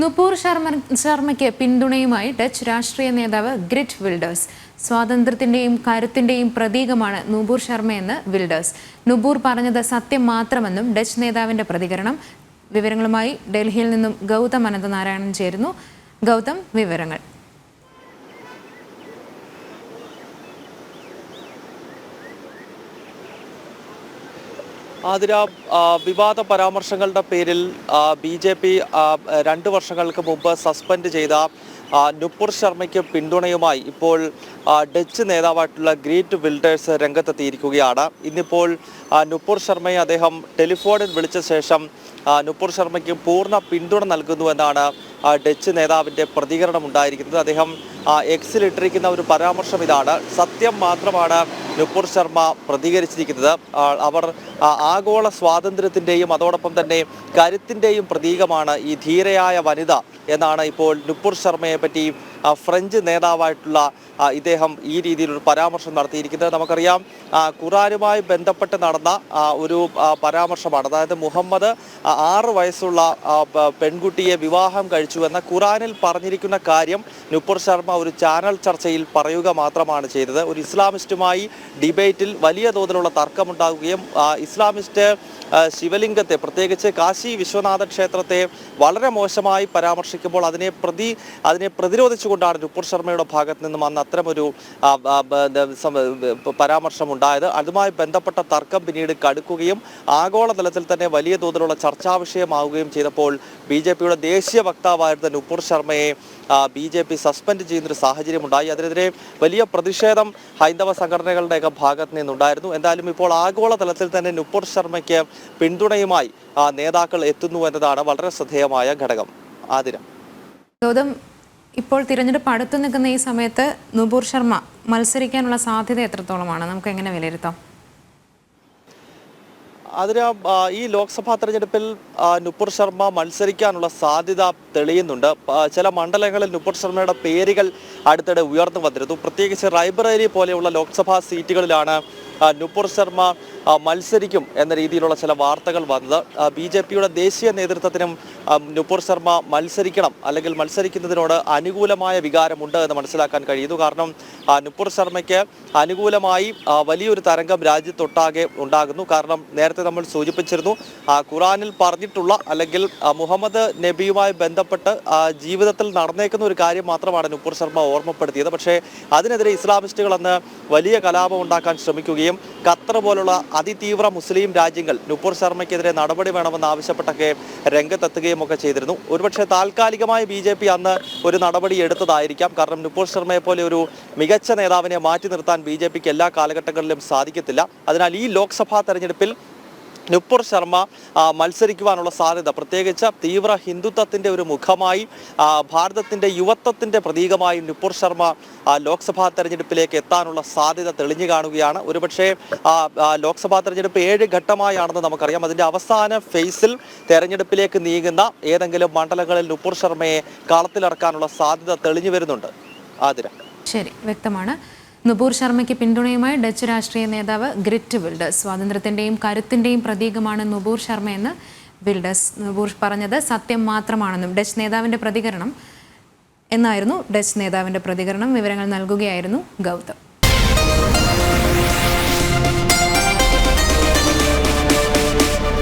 നുപൂർ ശർമ്മയ്ക്ക് പിന്തുണയുമായി ഡച്ച് രാഷ്ട്രീയ നേതാവ് ഗ്രിറ്റ് വിൽഡേഴ്സ്. സ്വാതന്ത്ര്യത്തിന്റെയും കരുത്തിന്റെയും പ്രതീകമാണ് നുപൂർ ശർമ്മയെന്ന് വിൽഡേഴ്സ്. നുപൂർ പറഞ്ഞത് സത്യം മാത്രമെന്നും ഡച്ച് നേതാവിന്റെ പ്രതികരണം. വിവരങ്ങളുമായി ഡൽഹിയിൽ നിന്നും ഗൗതം അനന്തനാരായണൻ ചേരുന്നു. ഗൗതം, വിവരങ്ങൾ. ആതിര, വിവാദ പരാമർശങ്ങളുടെ പേരിൽ BJP 2 വർഷങ്ങൾക്ക് മുമ്പ് സസ്പെൻഡ് ചെയ്ത നുപൂർ ശർമ്മയ്ക്ക് പിന്തുണയുമായി ഇപ്പോൾ ഡച്ച് നേതാവായിട്ടുള്ള ഗ്രീറ്റ് വിൽഡേഴ്സ് രംഗത്തെത്തിയിരിക്കുകയാണ്. ഇന്നിപ്പോൾ നുപൂർ ശർമ്മയെ അദ്ദേഹം ടെലിഫോണിൽ വിളിച്ച ശേഷം നുപൂർ ശർമ്മയ്ക്ക് പൂർണ്ണ പിന്തുണ നൽകുന്നുവെന്നാണ് ഡച്ച് നേതാവിൻ്റെ പ്രതികരണം ഉണ്ടായിരിക്കുന്നത്. അദ്ദേഹം എക്സിലിട്ടിരിക്കുന്ന ഒരു പരാമർശം ഇതാണ്: സത്യം മാത്രമാണ് നുപൂർ ശർമ്മ പ്രതികരിച്ചിരിക്കുന്നത്. അവർ ആഗോള സ്വാതന്ത്ര്യത്തിൻ്റെയും അതോടൊപ്പം തന്നെ കരുത്തിൻ്റെയും പ്രതീകമാണ് ഈ ധീരയായ വനിത എന്നാണ് ഇപ്പോൾ നുപൂർ ശർമ്മയെ പറ്റി ഫ്രഞ്ച് നേതാവായിട്ടുള്ള ഇദ്ദേഹം ഈ രീതിയിലൊരു പരാമർശം നടത്തിയിരിക്കുന്നത്. നമുക്കറിയാം, ഖുറാനുമായി ബന്ധപ്പെട്ട് നടന്ന ഒരു പരാമർശമാണ്. അതായത് മുഹമ്മദ് 6 വയസ്സുള്ള പെൺകുട്ടിയെ വിവാഹം കഴിച്ചുവെന്ന ഖുറാനിൽ പറഞ്ഞിരിക്കുന്ന കാര്യം നുപൂർ ശർമ്മ ഒരു ചാനൽ ചർച്ചയിൽ പറയുക മാത്രമാണ് ചെയ്തത്. ഒരു ഇസ്ലാമിസ്റ്റുമായി ഡിബേറ്റിൽ വലിയ തോതിലുള്ള തർക്കമുണ്ടാകുകയും ഇസ്ലാമിസ്റ്റ് ശിവലിംഗത്തെ, പ്രത്യേകിച്ച് കാശി വിശ്വനാഥ ക്ഷേത്രത്തെ വളരെ മോശമായി പരാമർശിക്കുമ്പോൾ അതിനെ പ്രതിരോധിച്ചുകൊണ്ടാണ് നുപൂർ ശർമ്മയുടെ ഭാഗത്ത് നിന്നും അന്ന് അത്തരമൊരു പരാമർശം ഉണ്ടായത്. അതുമായി ബന്ധപ്പെട്ട തർക്കം പിന്നീട് കടുക്കുകയും ആഗോളതലത്തിൽ തന്നെ വലിയ തോതിലുള്ള ചർച്ചാ വിഷയമാവുകയും ചെയ്തപ്പോൾ BJPയുടെ ദേശീയ വക്താവായിരുന്ന നുപൂർ ശർമ്മയെ BJP സസ്പെൻഡ് ചെയ്യുന്നൊരു സാഹചര്യമുണ്ടായി. അതിനെതിരെ വലിയ പ്രതിഷേധം ഹൈന്ദവ സംഘടനകളുടെയൊക്കെ ഭാഗത്ത് നിന്നുണ്ടായിരുന്നു. എന്തായാലും ഇപ്പോൾ ആഗോളതലത്തിൽ തന്നെ നുപൂർ ശർമ്മയ്ക്ക് പിന്തുണയുമായി നേതാക്കൾ എത്തുന്നു എന്നതാണ് വളരെ ശ്രദ്ധേയമായ ഘടകം. ആതിര, ഗൗതം, ഇപ്പോൾ തിരഞ്ഞെടുപ്പ് അടുത്തു നിൽക്കുന്ന ഈ സമയത്ത് നുപൂർ ശർമ്മ മത്സരിക്കാനുള്ള സാധ്യത എത്രത്തോളമാണ്? നമുക്ക് എങ്ങനെ വിലയിരുത്താം? അതിന് ഈ ലോക്സഭാ തെരഞ്ഞെടുപ്പിൽ നുപൂർ ശർമ്മ മത്സരിക്കാനുള്ള സാധ്യത തെളിയുന്നുണ്ട്. ചില മണ്ഡലങ്ങളിൽ നുപൂർ ശർമ്മയുടെ പേരുകൾ അടുത്തിടെ ഉയർന്നു വന്നിരുന്നു. പ്രത്യേകിച്ച് റായ്ബറേലി പോലെയുള്ള ലോക്സഭാ സീറ്റുകളിലാണ് നുപൂർ ശർമ്മ മത്സരിക്കും എന്ന രീതിയിലുള്ള ചില വാർത്തകൾ വന്നത്. BJPയുടെ ദേശീയ നേതൃത്വത്തിനും നുപൂർ ശർമ്മ മത്സരിക്കണം അല്ലെങ്കിൽ മത്സരിക്കുന്നതിനോട് അനുകൂലമായ വികാരമുണ്ട് എന്ന് മനസ്സിലാക്കാൻ കഴിയുന്നു. കാരണം നുപൂർ ശർമ്മയ്ക്ക് അനുകൂലമായി വലിയൊരു തരംഗം രാജ്യത്തൊട്ടാകെ ഉണ്ടാകുന്നു. കാരണം നേരത്തെ നമ്മൾ സൂചിപ്പിച്ചിരുന്നു, ഖുറാനിൽ പറഞ്ഞിട്ടുള്ള അല്ലെങ്കിൽ മുഹമ്മദ് നബിയുമായി ബന്ധപ്പെട്ട് ജീവിതത്തിൽ നടന്നേക്കുന്ന ഒരു കാര്യം മാത്രമാണ് നുപൂർ ശർമ്മ ഓർമ്മപ്പെടുത്തിയത്. പക്ഷേ അതിനെതിരെ ഇസ്ലാമിസ്റ്റുകൾ അന്ന് വലിയ കലാപം ഉണ്ടാക്കാൻ ശ്രമിക്കുകയും ഖത്തർ പോലുള്ള അതിതീവ്ര മുസ്ലിം രാജ്യങ്ങൾ നുപൂർ ശർമ്മയ്ക്കെതിരെ നടപടി വേണമെന്ന് ആവശ്യപ്പെട്ടൊക്കെ രംഗത്തെത്തുകയും ഒക്കെ ചെയ്തിരുന്നു. ഒരുപക്ഷെ താൽക്കാലികമായി BJP അന്ന് ഒരു നടപടി എടുത്തതായിരിക്കാം. കാരണം നുപൂർ ശർമ്മയെ പോലെ ഒരു മികച്ച നേതാവിനെ മാറ്റി നിർത്താൻ BJPക്ക് എല്ലാ കാലഘട്ടങ്ങളിലും സാധിക്കത്തില്ല. അതിനാൽ ഈ ലോക്സഭാ തെരഞ്ഞെടുപ്പിൽ നുപൂർ ശർമ്മ മത്സരിക്കുവാനുള്ള സാധ്യത, പ്രത്യേകിച്ച് തീവ്ര ഹിന്ദുത്വത്തിൻ്റെ ഒരു മുഖമായി, ഭാരതത്തിൻ്റെ യുവത്വത്തിൻ്റെ പ്രതീകമായി നുപൂർ ശർമ്മ ലോക്സഭാ തെരഞ്ഞെടുപ്പിലേക്ക് എത്താനുള്ള സാധ്യത തെളിഞ്ഞു കാണുകയാണ്. ഒരുപക്ഷെ ലോക്സഭാ തെരഞ്ഞെടുപ്പ് 7 ഘട്ടമായാണെന്ന് നമുക്കറിയാം. അതിൻ്റെ അവസാന ഫേസിൽ തെരഞ്ഞെടുപ്പിലേക്ക് നീങ്ങുന്ന ഏതെങ്കിലും മണ്ഡലങ്ങളിൽ നുപൂർ ശർമ്മയെ കളത്തിലിറക്കാനുള്ള സാധ്യത തെളിഞ്ഞു വരുന്നുണ്ട്. ആതിര, ശരി, വ്യക്തമാണ്. നുപൂർ ശർമ്മയ്ക്ക് പിന്തുണയുമായി ഡച്ച് രാഷ്ട്രീയ നേതാവ് ഗ്രിറ്റ് വിൽഡേഴ്സ്. സ്വാതന്ത്ര്യത്തിന്റെയും കരുത്തിന്റെയും പ്രതീകമാണ് നുപൂർ ശർമ്മയെന്ന് വിൽഡേഴ്സ്. നുപൂർ പറഞ്ഞത് സത്യം മാത്രമാണെന്നും ഡച്ച് നേതാവിന്റെ പ്രതികരണം എന്നായിരുന്നു. ഡച്ച് നേതാവിന്റെ പ്രതികരണം. വിവരങ്ങൾ നൽകുകയായിരുന്നു ഗൗതം.